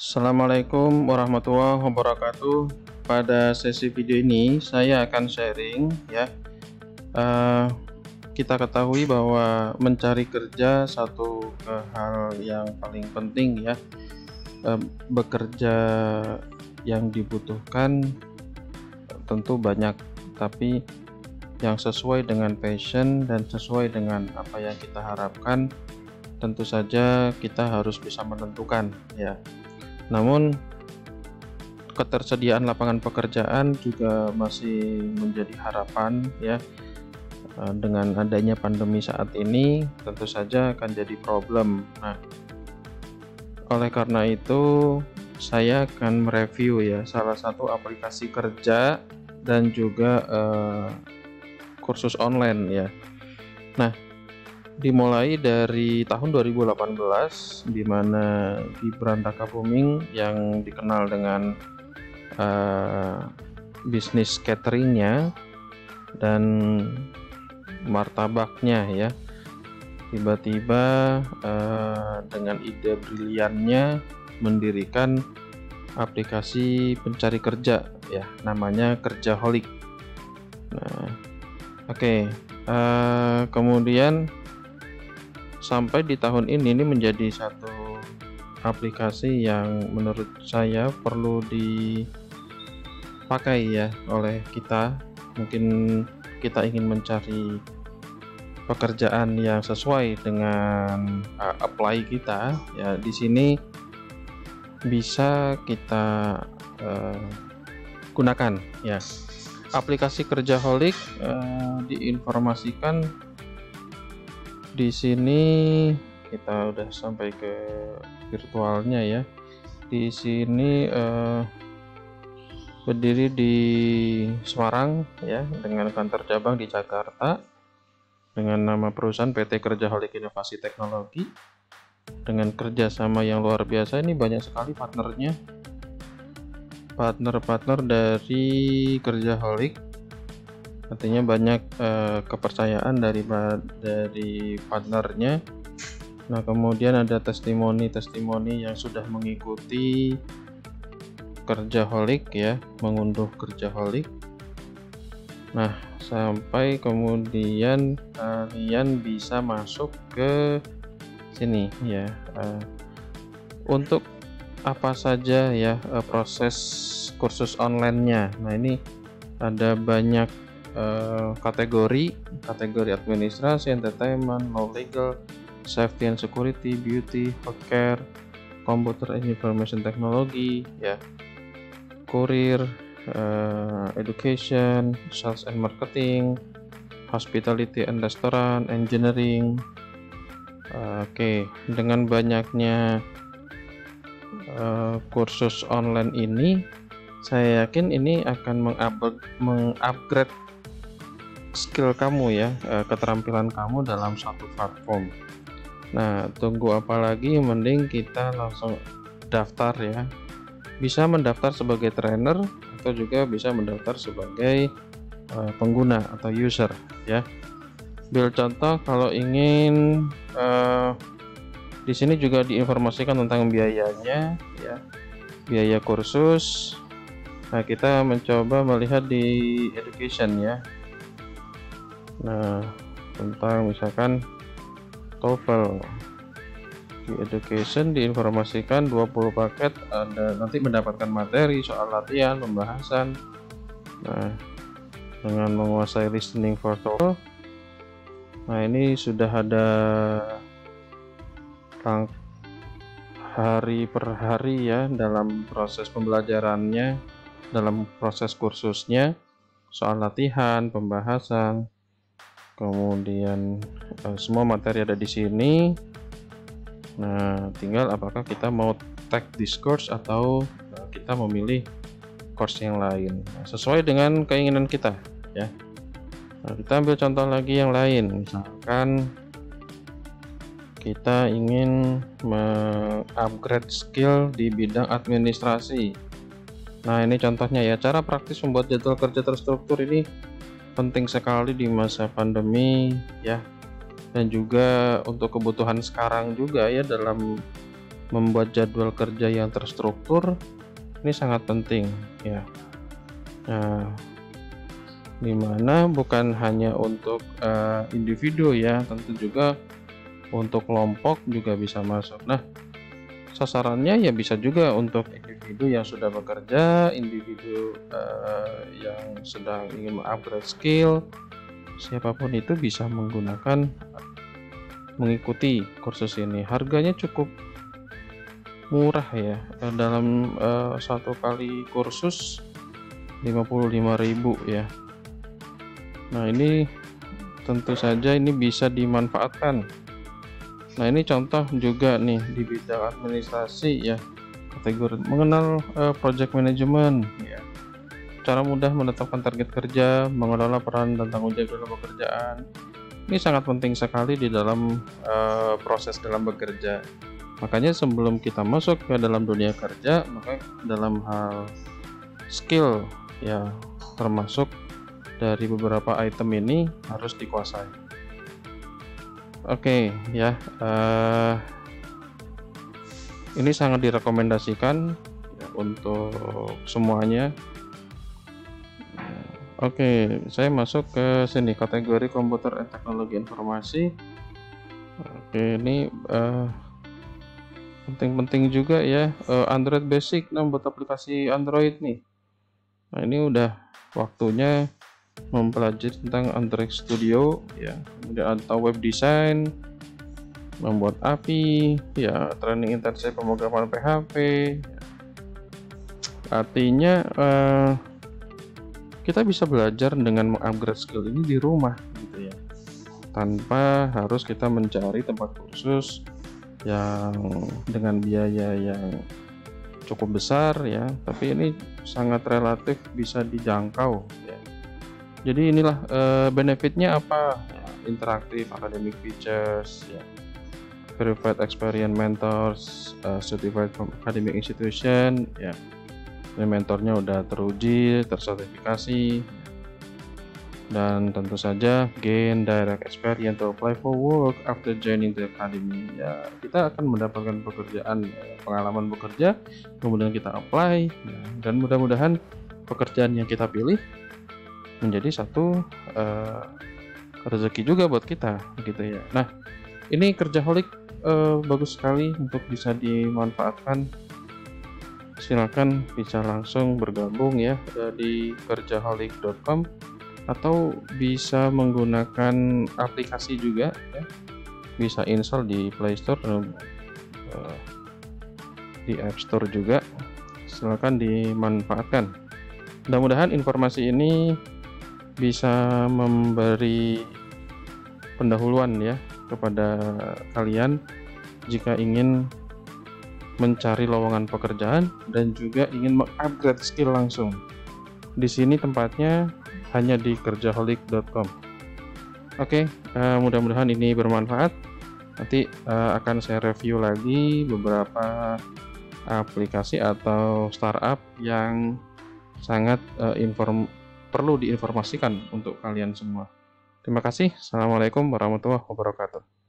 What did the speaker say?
Assalamualaikum warahmatullahi wabarakatuh. Pada sesi video ini saya akan sharing ya. eh, kita ketahui bahwa mencari kerja satu hal yang paling penting ya. Bekerja yang dibutuhkan tentu banyak, tapi yang sesuai dengan passion dan sesuai dengan apa yang kita harapkan tentu saja kita harus bisa menentukan ya. Namun ketersediaan lapangan pekerjaan juga masih menjadi harapan ya. Dengan adanya pandemi saat ini tentu saja akan jadi problem. Nah, oleh karena itu saya akan mereview ya salah satu aplikasi kerja dan juga kursus online ya. Nah, dimulai dari tahun 2018 di mana Gibran Rakabuming yang dikenal dengan bisnis cateringnya dan martabaknya ya, tiba-tiba dengan ide briliannya mendirikan aplikasi pencari kerja ya, namanya Kerjaholic. Nah, oke. Kemudian sampai di tahun ini menjadi satu aplikasi yang menurut saya perlu dipakai ya oleh kita. Mungkin kita ingin mencari pekerjaan yang sesuai dengan apply kita ya, di sini bisa kita gunakan ya. Aplikasi Kerjaholic diinformasikan di sini. Kita udah sampai ke virtualnya ya. Di sini berdiri di Semarang ya, dengan kantor cabang di Jakarta dengan nama perusahaan PT Kerjaholic Inovasi Teknologi, dengan kerjasama yang luar biasa. Ini banyak sekali partnernya, partner dari Kerjaholic. Artinya banyak kepercayaan dari partnernya. Nah, kemudian ada testimoni yang sudah mengikuti Kerjaholic ya, mengunduh Kerjaholic. Nah, sampai kemudian kalian bisa masuk ke sini ya. Untuk apa saja ya proses kursus online-nya. Nah, ini ada banyak kategori administrasi, entertainment, law, legal, safety and security, beauty, healthcare, computer and information technology ya, kurir, education, sales and marketing, hospitality and restaurant, engineering. Oke, dengan banyaknya kursus online ini, saya yakin ini akan mengupgrade skill kamu ya, keterampilan kamu dalam satu platform. Nah, tunggu apa lagi, mending kita langsung daftar ya. Bisa mendaftar sebagai trainer atau juga bisa mendaftar sebagai pengguna atau user ya. Ambil contoh, kalau ingin di sini juga diinformasikan tentang biayanya ya, biaya kursus. Nah, kita mencoba melihat di education ya. Nah, tentang misalkan TOEFL, di education diinformasikan 20 paket, ada nanti mendapatkan materi soal latihan, pembahasan. Nah, dengan menguasai listening for TOEFL. Nah, ini sudah ada hari per hari ya dalam proses pembelajarannya, dalam proses kursusnya, soal latihan, pembahasan. Kemudian semua materi ada di sini. Nah, tinggal apakah kita mau take this course atau kita memilih course yang lain. Nah, sesuai dengan keinginan kita ya. Nah, kita ambil contoh lagi yang lain. Misalkan kita ingin mengupgrade skill di bidang administrasi. Nah, ini contohnya ya, cara praktis membuat jadwal kerja terstruktur. Ini penting sekali di masa pandemi ya, dan juga untuk kebutuhan sekarang juga ya, dalam membuat jadwal kerja yang terstruktur ini sangat penting ya. Nah, dimana bukan hanya untuk individu ya, tentu juga untuk kelompok juga bisa masuk. Nah, sasarannya ya bisa juga untuk individu yang sudah bekerja, individu yang sedang ingin mengupgrade skill, siapapun itu bisa mengikuti kursus ini. Harganya cukup murah ya, dalam satu kali kursus 55.000 ya. Nah, ini tentu saja ini bisa dimanfaatkan. Nah, ini contoh juga nih di bidang administrasi ya, kategori mengenal project management ya, cara mudah menetapkan target kerja, mengelola peran dan tanggung jawab dalam pekerjaan. Ini sangat penting sekali di dalam proses dalam bekerja. Makanya sebelum kita masuk ke dalam dunia kerja, maka dalam hal skill ya, termasuk dari beberapa item ini harus dikuasai. Oke ya, ini sangat direkomendasikan ya, untuk semuanya. Oke, saya masuk ke sini kategori komputer dan teknologi informasi. Oke, ini penting-penting juga ya, Android Basic. Nah, buat aplikasi Android nih. Nah, ini udah waktunya mempelajari tentang Android Studio ya, kemudian atau web design, membuat API ya, training intensif pemrograman PHP ya. Artinya kita bisa belajar dengan mengupgrade skill ini di rumah gitu ya, tanpa harus kita mencari tempat kursus yang dengan biaya yang cukup besar ya, tapi ini sangat relatif bisa dijangkau ya. Jadi inilah benefitnya apa ya, interaktif academic features ya, verified experience mentors, certified from academic institution ya, ini mentornya udah teruji, tersertifikasi, dan tentu saja gain direct experience to apply for work after joining the academy ya. Kita akan mendapatkan pekerjaan, pengalaman bekerja, kemudian kita apply ya, dan mudah-mudahan pekerjaan yang kita pilih menjadi satu rezeki juga buat kita gitu ya. Nah, ini Kerjaholic bagus sekali untuk bisa dimanfaatkan. Silakan bisa langsung bergabung ya di kerjaholic.com, atau bisa menggunakan aplikasi juga ya, bisa install di Play Store, di App Store juga. Silakan dimanfaatkan. Mudah-mudahan informasi ini bisa memberi pendahuluan ya kepada kalian jika ingin mencari lowongan pekerjaan dan juga ingin mengupgrade skill langsung. Di sini tempatnya hanya di kerjaholic.com. Oke, mudah-mudahan ini bermanfaat. Nanti akan saya review lagi beberapa aplikasi atau startup yang sangat perlu diinformasikan untuk kalian semua. Terima kasih. Assalamualaikum warahmatullahi wabarakatuh.